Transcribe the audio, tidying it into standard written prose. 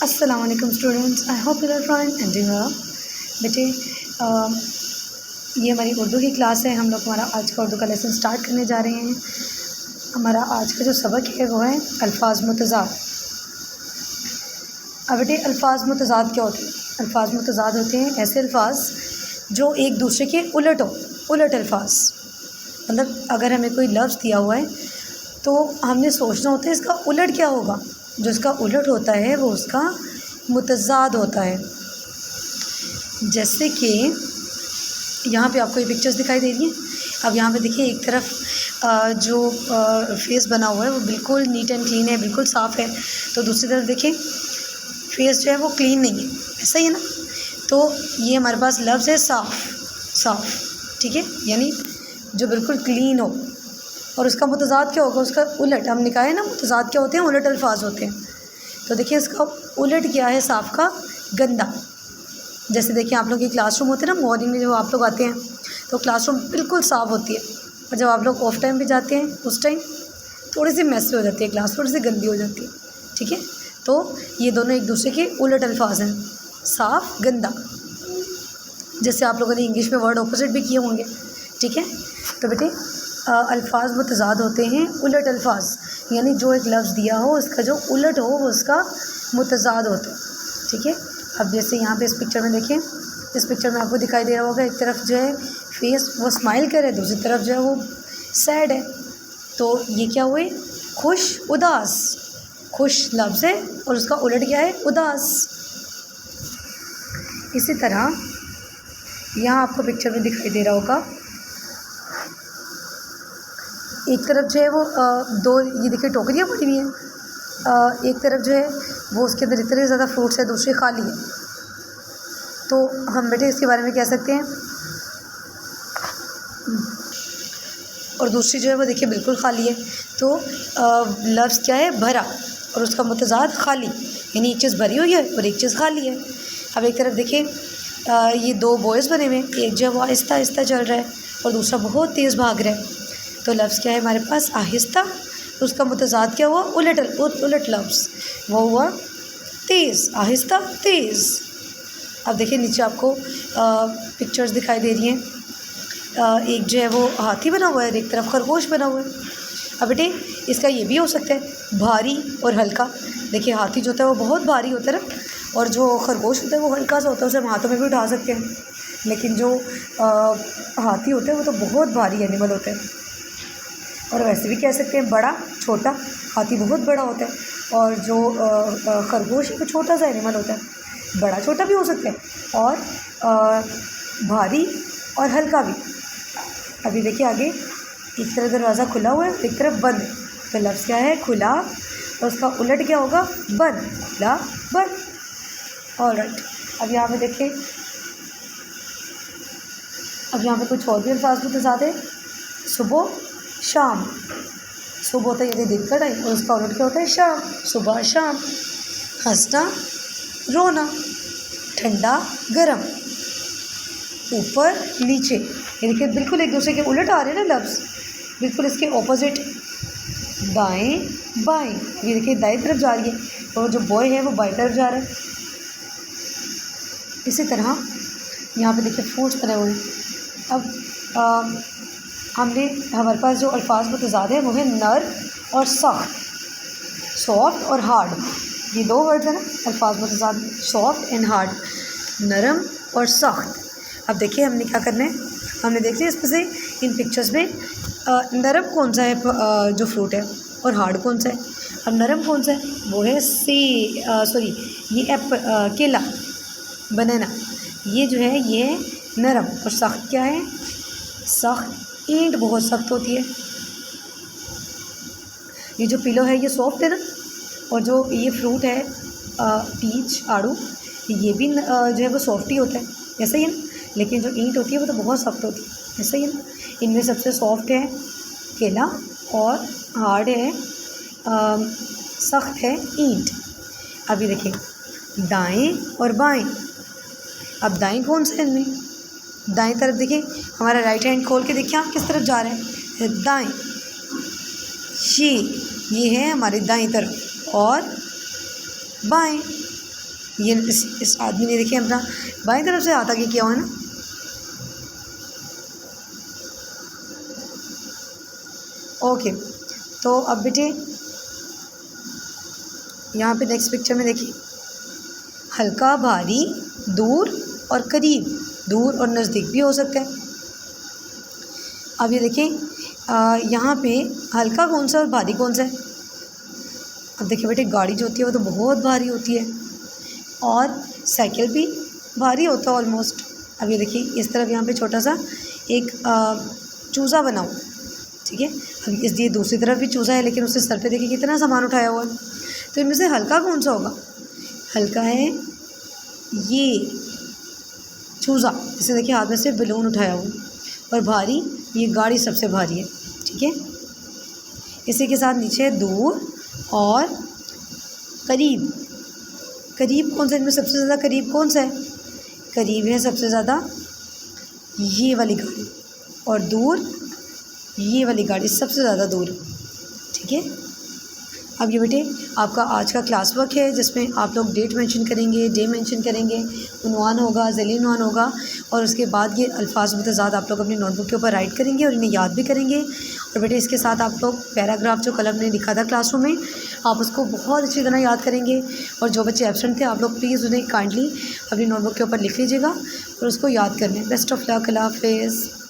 अस्सलामुअलैकुम students, I hope you are fine and doing well. बेटे ये हमारी उर्दू की क्लास है। हम लोग हमारा आज का उर्दू का लेसन स्टार्ट करने जा रहे हैं। हमारा आज का जो सबक है वो है अल्फाज मुतज़ाद। अब बेटे अल्फाज मुतज़ाद क्या होते हैं? अल्फाज मुतज़ाद होते हैं ऐसे अल्फाज जो एक दूसरे के उलट हो, उलट अल्फाज। मतलब अगर हमें कोई लफ्ज़ दिया हुआ है तो हमने सोचना होता है इसका उलट क्या होगा। जो इसका उलट होता है वो उसका मुतज़ाद होता है। जैसे कि यहाँ पे आपको ये पिक्चर्स दिखाई दे रही हैं। अब यहाँ पे देखिए एक तरफ जो फेस बना हुआ है वो बिल्कुल नीट एंड क्लीन है, बिल्कुल साफ़ है। तो दूसरी तरफ देखिए फेस जो है वो क्लीन नहीं है, ऐसा ही है ना। तो ये हमारे पास लफ्ज़ है साफ़, ठीक है, यानी जो बिल्कुल क्लीन हो। और उसका मुतज़ाद क्या होगा? उसका उलट। हम निकाले ना मुतज़ाद क्या होते हैं? उलट अल्फाज होते हैं। तो देखिए इसका उलट क्या है साफ़ का? गंदा। जैसे देखिए आप लोग की क्लासरूम होते हैं ना, मॉर्निंग में जब आप लोग आते हैं तो क्लासरूम बिल्कुल साफ़ होती है, और जब आप लोग ऑफ टाइम पे जाते हैं उस टाइम थोड़ी सी मैसी हो जाती है क्लास, थोड़ी सी गंदी हो जाती है, ठीक है। तो ये दोनों एक दूसरे के उलट अल्फाज हैं, साफ़ गंदा। जैसे आप लोगों ने इंग्लिश में वर्ड ऑपोजिट भी किए होंगे, ठीक है। तो बेटे अल्फाज मुतज़ाद होते हैं उलट अल्फाज, यानी जो एक लफ्ज़ दिया हो उसका जो उलट हो वो उसका मुतज़ाद होता है, ठीक है। अब जैसे यहाँ पे इस पिक्चर में देखें, इस पिक्चर में आपको दिखाई दे रहा होगा एक तरफ जो है फेस वो स्माइल करे, दूसरी तरफ जो है वो सैड है। तो ये क्या हुए? खुश उदास। खुश लफ्ज़ है और उसका उलट क्या है? उदास। इसी तरह यहाँ आपको पिक्चर में दिखाई दे रहा होगा एक तरफ जो है वो दो, ये देखिए टोकरियाँ पड़ी हुई हैं। एक तरफ जो है वो उसके अंदर इतने ज़्यादा फ्रूट्स है, दूसरी खाली है। तो हम बेटे इसके बारे में कह सकते हैं, और दूसरी जो है वो देखिए बिल्कुल खाली है। तो लफ्ज़ क्या है? भरा, और उसका मुतज़ाद खाली, यानी एक चीज़ भरी हुई है और एक चीज़ खाली है। अब एक तरफ देखिए ये दो बॉयज़ बने हुए हैं, एक जो है वो आहिस्ता आहिस्ता चल रहा है और दूसरा बहुत तेज़ भाग रहा है। तो लफ्ज़ क्या है हमारे पास? आहिस्ता। उसका मुतज़ाद क्या हुआ? उलट लफ्ज़, वो हुआ तेज़। आहिस्ता तेज़। अब देखिए नीचे आपको पिक्चर्स दिखाई दे रही हैं। एक जो है वो हाथी बना हुआ है और एक तरफ खरगोश बना हुआ है। अब बेटे इसका ये भी हो सकता है भारी और हल्का। देखिए हाथी जो होता है वो बहुत भारी होता है ना, और जो खरगोश होता है वो हल्का सा होता है, उसे हम हाथों में भी उठा सकते हैं। लेकिन जो हाथी होता है वो तो बहुत भारी एनिमल होता है। और वैसे भी कह सकते हैं बड़ा छोटा। हाथी बहुत बड़ा होता है और जो खरगोश है वो छोटा सा एनिमल होता है। बड़ा छोटा भी हो सकता है और भारी और हल्का भी। अभी देखिए आगे एक तरफ दरवाज़ा खुला हुआ है, एक तरफ बंद। तो लफ्ज़ क्या है? खुला, और उसका उलट क्या होगा? बंद। खुला बंद। ऑलराइट। अब यहाँ पे देखिए, अब यहाँ पे कुछ और भी अल्फाज मुतज़ाद है। सुबह शाम। सुबह होता है यानी दिन का टाइम, और उसका उलट क्या होता है? शाम। सुबह शाम। हंसना रोना, ठंडा गर्म, ऊपर नीचे। ये देखिए बिल्कुल एक दूसरे के उलट आ रहे हैं ना लफ्ज़, बिल्कुल इसके ऑपोजिट। दाएं बाएं। ये देखिए दाएं तरफ जा रही है और जो बॉय है वो बाएं तरफ जा रहा है। इसी तरह यहाँ पे देखिए फ्रूट्स बने हुए हैं। अब हमारे पास जो अल्फाज मुतज़ाद है वो है नर और सख्त, सॉफ्ट और हार्ड। ये दो वर्ड्स हैं ना अल्फाज मुतज़ाद, सॉफ्ट एंड हार्ड, नरम और सख्त। अब देखिए हमने क्या करना है, हमने देख लिया इसमें से इन पिक्चर्स में नरम कौन सा है जो फ्रूट है और हार्ड कौन सा है। अब नरम कौन सा है? वो है ये केला, बनाना। ये जो है ये नरम, और सख्त क्या है? सख्त ईंट बहुत सख्त होती है। ये जो पिलो है ये सॉफ्ट है ना, और जो ये फ्रूट है पीच आड़ू, ये भी जो है वो सॉफ्ट ही होता है, ऐसा ही है ना। लेकिन जो ईंट होती है वो तो बहुत सख्त होती है, ऐसा ही है ना। इनमें सबसे सॉफ्ट है केला और हार्ड है सख्त है ईंट। अभी देखिए दाएं और बाएं। अब दाएं कौन सा है इनमें? दाएं तरफ देखिए, हमारा राइट हैंड खोल के देखिए आप किस तरफ जा रहे हैं? दाएं। ये है हमारी दाईं तरफ, और बाएं। ये इस आदमी ने देखिए अपना बाएं तरफ से हाथ आगे किया हुआ है ना। ओके, तो अब बेटे यहाँ पे नेक्स्ट पिक्चर में देखिए, हल्का, भारी, दूर और करीब, दूर और नज़दीक भी हो सकता है। अब ये देखें यहाँ पे हल्का कौन सा और भारी कौन सा है। अब देखिए बेटे, गाड़ी जो होती है वो तो बहुत भारी होती है और साइकिल भी भारी होता है ऑलमोस्ट। अब ये देखिए इस तरफ यहाँ पे छोटा सा एक चूज़ा बना हुआ, ठीक है। अब ये दूसरी तरफ भी चूज़ा है, लेकिन उससे सर पे देखिए कितना सामान उठाया हुआ है। तो इनमें से हल्का कौन सा होगा? हल्का है ये चूज़ा, इसे देखिए हाथ में से बलून उठाया हुआ, और भारी ये गाड़ी सबसे भारी है, ठीक है। इसी के साथ नीचे दूर और करीब। करीब कौन सा, इनमें सबसे ज़्यादा करीब कौन सा है? करीब है सबसे ज़्यादा ये वाली गाड़ी, और दूर ये वाली गाड़ी सबसे ज़्यादा दूर, ठीक है। अब ये बेटे आपका आज का क्लास वर्क है, जिसमें आप लोग डेट मेंशन करेंगे, डे मेंशन करेंगे, उन्वान होगा, ज़ैली उन्वान होगा, और उसके बाद ये अल्फाज मुतज़ाद आप लोग अपनी नोटबुक के ऊपर राइट करेंगे और इन्हें याद भी करेंगे। और बेटे इसके साथ आप लोग पैराग्राफ जो कलम ने लिखा था क्लासरूम में, आप उसको बहुत अच्छी तरह याद करेंगे। और जो बच्चे एब्सेंट थे, आप लोग प्लीज़ उन्हें काइंडली अपनी नोटबुक के ऊपर लिख लीजिएगा और उसको याद कर लें। बेस्ट ऑफ लक, अल्लाह हाफ़िज़।